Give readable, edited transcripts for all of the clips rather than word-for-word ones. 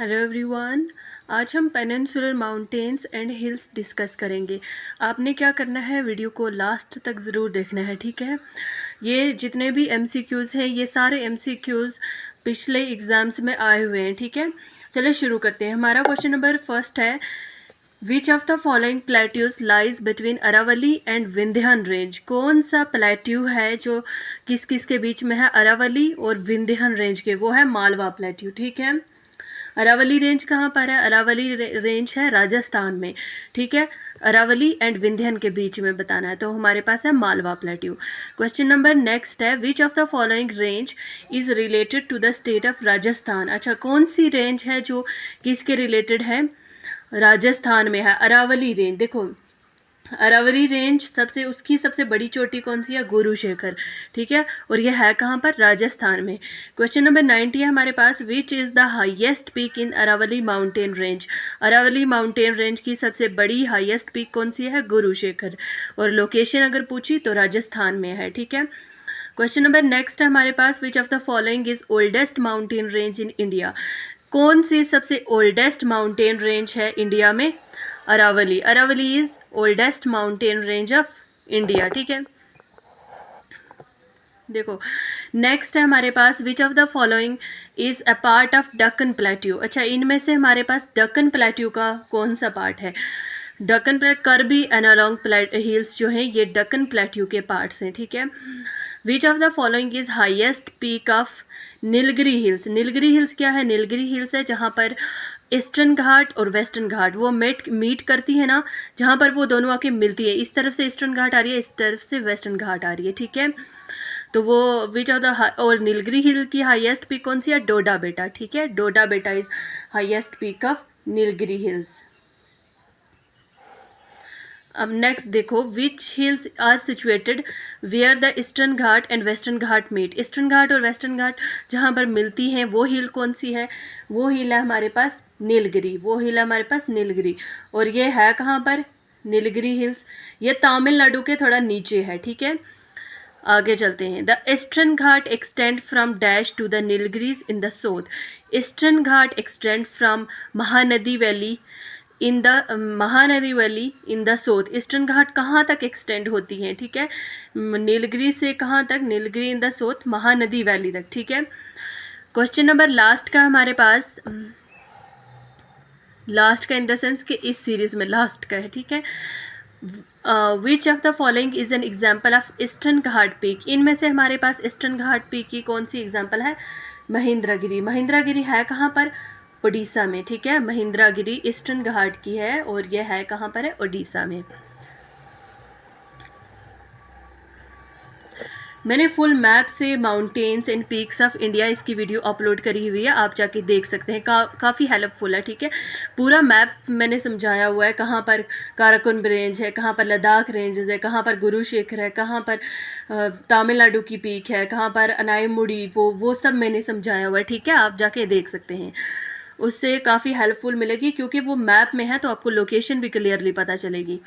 Hello everyone. आज हम peninsular mountains and hills discuss करेंगे। आपने क्या करना है, वीडियो को लास्ट तक ज़रूर देखना है, ठीक है। ये जितने भी एमसीक्यूज़ हैं, ये सारे एमसीक्यूज़ पिछले एग्ज़ाम्स में आए हुए हैं, ठीक है। चलिए शुरू करते हैं। हमारा क्वेश्चन नंबर फर्स्ट है, which of the following plateaus lies between Aravalli and Vindhyan range. कौन सा प्लेट्यू है जो किस किस के बीच में है, अरावली और विंध्यान रेंज के? वो है मालवा प्लेट्यू, ठीक है। अरावली रेंज कहाँ पर है? अरावली रेंज है राजस्थान में, ठीक है। अरावली एंड विंध्यन के बीच में बताना है, तो हमारे पास है Malwa plateau. Question number next है, which of the following range is related to the state of Rajasthan. अच्छा, कौन सी रेंज है जो किसके रिलेटेड है? राजस्थान में है अरावली रेंज। देखो, अरावली रेंज उसकी सबसे बड़ी चोटी कौन सी है? गुरु शेखर, ठीक है। और ये है कहाँ पर? राजस्थान में। क्वेश्चन नंबर 90 है हमारे पास, which is the highest peak in Aravalli mountain range. Aravalli mountain range की सबसे बड़ी हाईएस्ट पीक कौन सी है? गुरु शेखर। और लोकेशन अगर पूछी तो राजस्थान में है, ठीक है। क्वेश्चन नंबर नेक्स्ट है हमारे पास, which of the following is oldest mountain range in India. कौन सी सबसे ओल्डेस्ट माउंटेन रेंज है इंडिया में? Aravalli. Aravalli is oldest mountain range of India, ठीक है। देखो, नेक्स्ट है हमारे पास, which of the following is a part of Deccan plateau. अच्छा, इनमें से हमारे पास डक्कन प्लेट्यू का कौन सा पार्ट है? डक्कन कर्बी एनालॉन्ग हिल्स जो हैं ये डक्कन प्लेट्यू के पार्ट्स हैं, ठीक है। Which of the following is highest peak of Nilgiri hills. Nilgiri hills क्या है? नीलगिरी हिल्स है जहाँ पर ईस्टर्न घाट और वेस्टर्न घाट वो मीट करती है ना, जहाँ पर वो दोनों आके मिलती है। इस तरफ से ईस्टर्न घाट आ रही है, इस तरफ से वेस्टर्न घाट आ रही है, ठीक है। तो वो विच ऑफ द और नीलगिरी हिल की हाईएस्ट पीक कौन सी है? डोडा बेटा, ठीक है। Doda Betta is highest peak of Nilgiri hills. अब नेक्स्ट देखो, which hills are situated where the eastern Ghat and western Ghat meet. Eastern Ghat और वेस्टर्न घाट जहाँ पर मिलती हैं वो हिल कौन सी है? वो हिल है हमारे पास नीलगिरी। वो हिल है हमारे पास नीलगिरी। और ये है कहाँ पर? नीलगिरी हिल्स ये तमिलनाडु के थोड़ा नीचे है, ठीक है। आगे चलते हैं। The eastern Ghat extend from dash to the Nilgiris in the south. Eastern Ghat extend from Mahanadi valley in the Mahanadi valley in the south. Eastern Ghat कहाँ तक एक्सटेंड होती हैं, ठीक है। नीलगिरी से कहाँ तक? नीलगिरी इन द साउथ, महानदी वैली तक, ठीक है। क्वेश्चन नंबर लास्ट का हमारे पास, लास्ट का इन द सेंस कि इस सीरीज में लास्ट का है, ठीक है। Which of the following is an example of eastern Ghat peak. इनमें से हमारे पास ईस्टर्न घाट पीक की कौन सी एग्जाम्पल है? महेंद्रगिरी। महेंद्रगिरी है कहाँ पर? ओडिशा में, ठीक है। महेंद्रगिरी ईस्टर्न घाट की है और यह है कहाँ पर है? ओडिशा में। मैंने फुल मैप से mountains and peaks of India इसकी वीडियो अपलोड करी हुई है, आप जाके देख सकते हैं। काफ़ी हेल्पफुल है, ठीक है। पूरा मैप मैंने समझाया हुआ है, कहाँ पर काराकोरम रेंज है, कहाँ पर लद्दाख रेंजेस है, कहाँ पर गुरु शेखर है, कहाँ पर तमिलनाडु की पीक है, कहाँ पर अनाईमुड़ी, वो सब मैंने समझाया हुआ है, ठीक है। आप जाके देख सकते हैं, उससे काफ़ी हेल्पफुल मिलेगी क्योंकि वो मैप में है तो आपको लोकेशन भी क्लियरली पता चलेगी।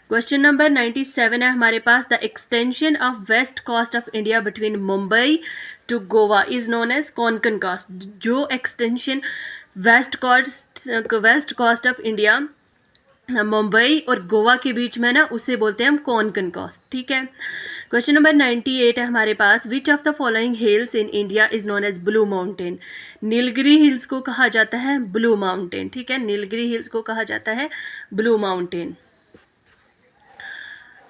क्वेश्चन नंबर 97 है हमारे पास, the extension of west coast of India between Mumbai to Goa is known as Konkan coast. जो extension west coast of India Mumbai और गोवा के बीच में ना, उसे बोलते हैं हम कोंकण कोस्ट, ठीक है। क्वेश्चन नंबर 98 है हमारे पास, which of the following hills in India is known as blue mountain. Nilgiri hills को कहा जाता है ब्लू माउंटेन, ठीक है। नीलगिरी हिल्स को कहा जाता है ब्लू माउंटेन।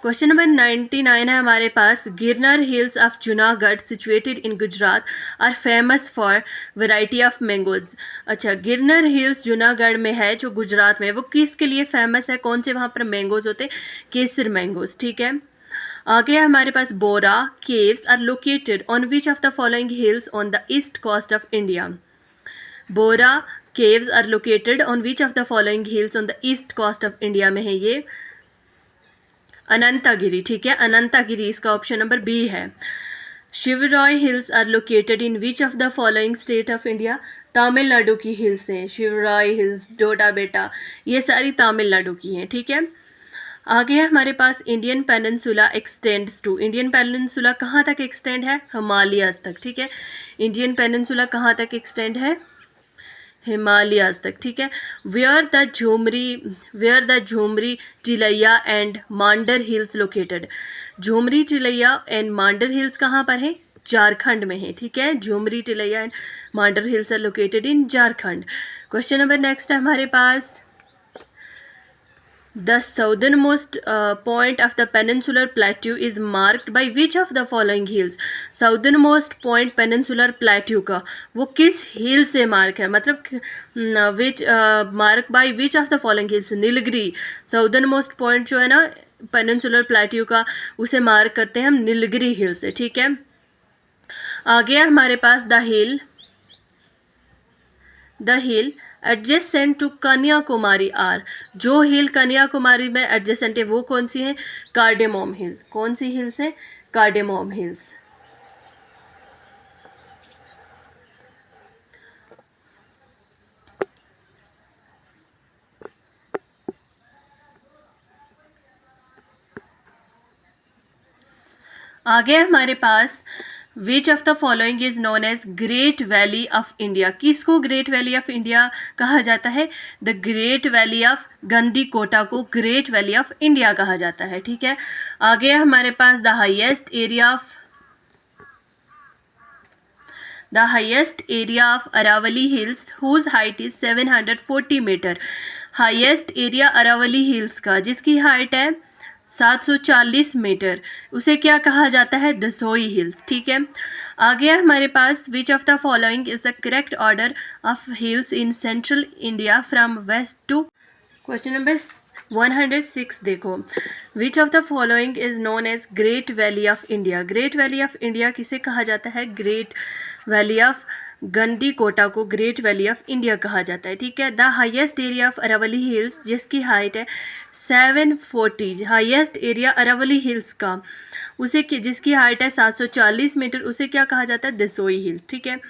क्वेश्चन नंबर 99 है हमारे पास, Girnar hills of Junagadh situated in Gujarat are famous for variety of mangoes. अच्छा, गिरनार हिल्स जूनागढ़ में है जो गुजरात में, वो किसके लिए फेमस है? कौन से वहाँ पर मैंगोज होते हैं? केसर मैंगोज, ठीक है। आगे है हमारे पास, Bora caves are located on which of the following hills on the east coast of India. Bora caves are located on which of the following hills on the east coast of India में है ये? अनंतागिरी, ठीक है। अनंतागिरी इसका ऑप्शन नंबर बी है। Shevaroy hills are located in which of the following state of India. Tamil Nadu की hills हैं Shevaroy hills, डोडा बेटा, ये सारी तमिलनाडु की हैं, ठीक है। आगे है हमारे पास, Indian peninsula extends to. Indian peninsula कहाँ तक एक्सटेंड है? हिमालयस तक, ठीक है। इंडियन पेनिनसुला कहाँ तक एक्सटेंड है? हिमालयाज तक, ठीक है। Where the Jhumri Telaiya and Mandar hills located. Jhumri Telaiya and Mandar hills कहाँ पर है? झारखंड में है, ठीक है। Jhumri Telaiya and Mandar hills are located in Jharkhand. Question number next है हमारे पास, the southernmost point of the peninsular plateau is marked by which of the following hills? Southernmost point peninsular plateau का वो किस हिल से मार्क है, मतलब which mark by which of the following hills? Nilgiri. Southernmost point जो है ना peninsular plateau का, उसे मार्क करते हैं हम नीलगिरी हिल से, ठीक है। आगे हमारे पास the hill adjacent to Kanyakumari are. जो हिल कन्याकुमारी में एडजेसेंट है वो कौन सी है? Cardamom hill. कौन सी हिल्स है? Cardamom hills. आगे हमारे पास which of the following is known as great valley of India. किसको ग्रेट वैली ऑफ इंडिया कहा जाता है? The great valley of Gandikota को ग्रेट वैली ऑफ इंडिया कहा जाता है, ठीक है। आगे हमारे पास the highest area of Aravalli hills whose height is 740 metre. Highest area Aravalli hills का जिसकी हाइट है 740 मीटर, उसे क्या कहा जाता है? दसोई हिल्स, ठीक है। आगे हमारे पास which of the following is the correct order of hills in central India from west to. Question number 106 देखो, which of the following is known as great valley of India. Great valley of India किसे कहा जाता है? Great valley of Gandikota को great valley of India कहा जाता है, ठीक है। The highest area of Aravalli hills जिसकी हाइट है 740, हाईएस्ट एरिया अरावली हिल्स का उसे जिसकी हाइट है 740 मीटर, उसे क्या कहा जाता है? दसोई हिल, ठीक है।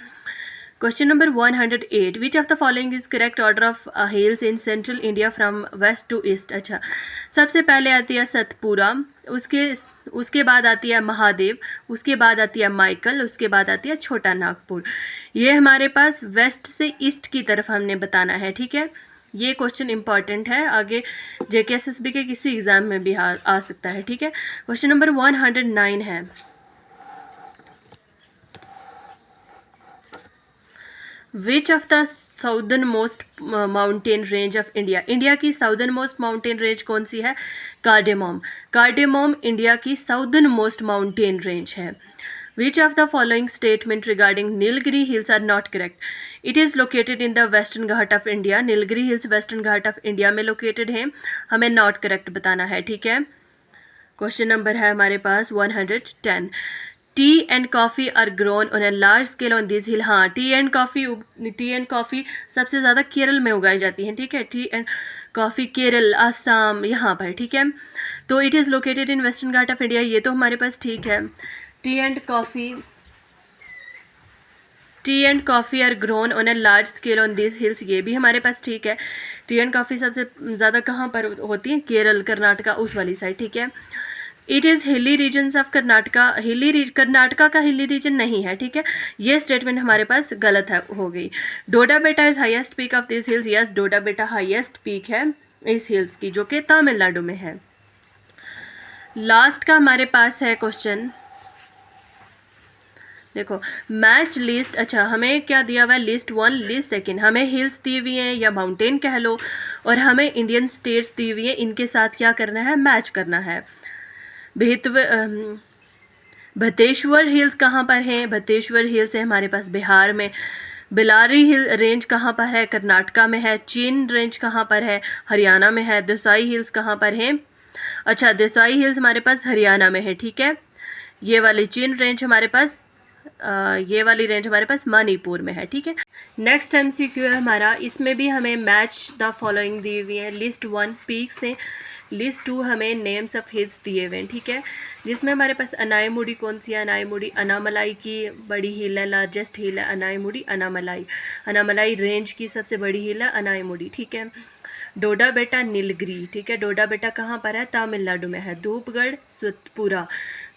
Question number 108, which of the following is correct order of hills in central India from west to east. अच्छा, सबसे पहले आती है सतपुरा, उसके बाद आती है महादेव, उसके बाद आती है माइकल, उसके बाद आती है छोटा नागपुर। ये हमारे पास वेस्ट से ईस्ट की तरफ हमने बताना है, ठीक है। ये क्वेश्चन इंपॉर्टेंट है, आगे JKSSB के किसी एग्जाम में भी आ सकता है, ठीक है। क्वेश्चन नंबर 109 है, which of the southern most mountain range of India. India की साउदर्न मोस्ट माउंटेन रेंज कौन सी है? कार्डेमोम। कार्डेमोम इंडिया की साउदर्न मोस्ट माउंटेन रेंज है। Which of the following statement regarding Nilgiri hills are not correct. It is located in the western Ghat of India. Nilgiri hills western Ghat of India में located है, हमें not correct बताना है, ठीक है। Question number है हमारे पास 110, tea and coffee are grown on a large scale on this hill. हाँ, टी एंड कॉफ़ी सबसे ज़्यादा केरल में उगाई जाती हैं, ठीक है। Tea and coffee Kerala, Assam, यहाँ पर, ठीक है। तो it is located in western Ghat of India, ये तो हमारे पास ठीक है। Tea and coffee are grown on a large scale on this hills, ये भी हमारे पास ठीक है। टी एंड कॉफ़ी सबसे ज़्यादा कहाँ पर होती है? केरल, कर्नाटका, उस वाली साइड, ठीक है। It is hilly regions of Karnataka. Karnataka का हिली रीजन नहीं है, ठीक है। ये स्टेटमेंट हमारे पास गलत है, हो गई। Doda Betta is highest peak of this hills. Yes, Doda Betta highest peak है इस हिल्स की, जो कि तमिलनाडु में है। लास्ट का हमारे पास है क्वेश्चन, देखो, मैच लिस्ट। अच्छा, हमें क्या दिया हुआ है? List 1, list 2। हमें हिल्स दी हुई हैं या माउंटेन कह लो, और हमें इंडियन स्टेट्स दी हुई हैं, इनके साथ क्या करना है? मैच करना है। भतेश्वर हिल्स कहाँ पर हैं? भतेश्वर हिल्स है हमारे पास बिहार में। बेलारी हिल रेंज कहाँ पर है? कर्नाटका में है। चीन रेंज कहाँ पर है? हरियाणा में है। देसाई हिल्स कहाँ पर है? अच्छा, देसाई हिल्स हमारे पास हरियाणा में है, ठीक है। ये वाली चीन रेंज हमारे पास ये वाली रेंज हमारे पास मणिपुर में है, ठीक है। नेक्स्ट MCQ है हमारा, इसमें भी हमें मैच द फॉलोइंग दी हुई है। लिस्ट 1 पीक्स हैं, लिस्ट 2 हमें नेम्स ऑफ हिल्स दिए हुए हैं, ठीक है। जिसमें हमारे पास अनाईमुडी कौन सी है? अनाईमुडी अनामलाई की बड़ी हिल है, लार्जेस्ट हिल है अनाईमुडी अनामलाई। अनामलाई रेंज की सबसे बड़ी हिल है अनाईमुडी, ठीक है। डोडा बेटा नीलगिरी, ठीक है। डोडा बेटा कहाँ पर है? तमिलनाडु में है। धूपगढ़ सतपुरा,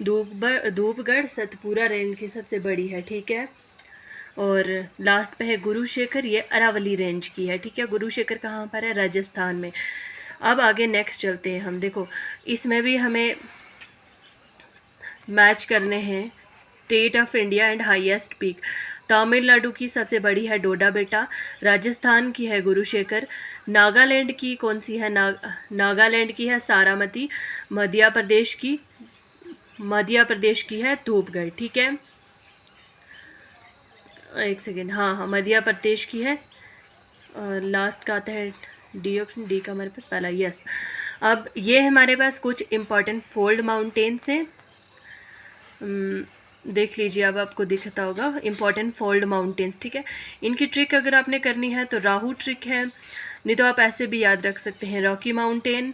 धूपगढ़ सतपुरा रेंज की सबसे बड़ी है, ठीक है। और लास्ट पे है गुरुशेखर, ये अरावली रेंज की है, ठीक है। गुरुशेखर कहाँ पर है? राजस्थान में। अब आगे नेक्स्ट चलते हैं हम। देखो इसमें भी हमें मैच करने हैं state of India and highest peak. Tamil Nadu की सबसे बड़ी है डोडा बेटा, राजस्थान की है गुरुशेखर, नागालैंड की कौन सी है? नागालैंड की है सारामती, मध्य प्रदेश की है धूपगढ़, ठीक है। एक सेकेंड, हाँ हाँ मध्य प्रदेश की है। और लास्ट का आता है डी ऑप्शन, डी का हमारे पास पहला, यस। अब ये हमारे पास कुछ इम्पॉर्टेंट फोल्ड माउंटेन्स हैं। देख लीजिए, अब आपको दिखता होगा इम्पॉर्टेंट फोल्ड माउंटेन्स, ठीक है। इनकी ट्रिक अगर आपने करनी है तो राहू ट्रिक है, नहीं तो आप ऐसे भी याद रख सकते हैं, Rocky mountain,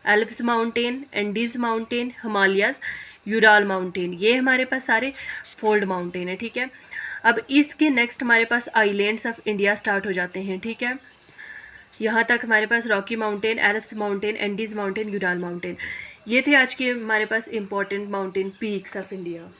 Alps mountain, Andes mountain, Himalayas, Ural mountain, ये हमारे पास सारे फोल्ड माउंटेन है, ठीक है। अब इसके नेक्स्ट हमारे पास आइलैंड्स ऑफ इंडिया स्टार्ट हो जाते हैं, ठीक है। यहाँ तक हमारे पास Rocky mountain, Alps mountain, Andes mountain, Ural mountain, ये थे आज के हमारे पास important mountain peaks of India.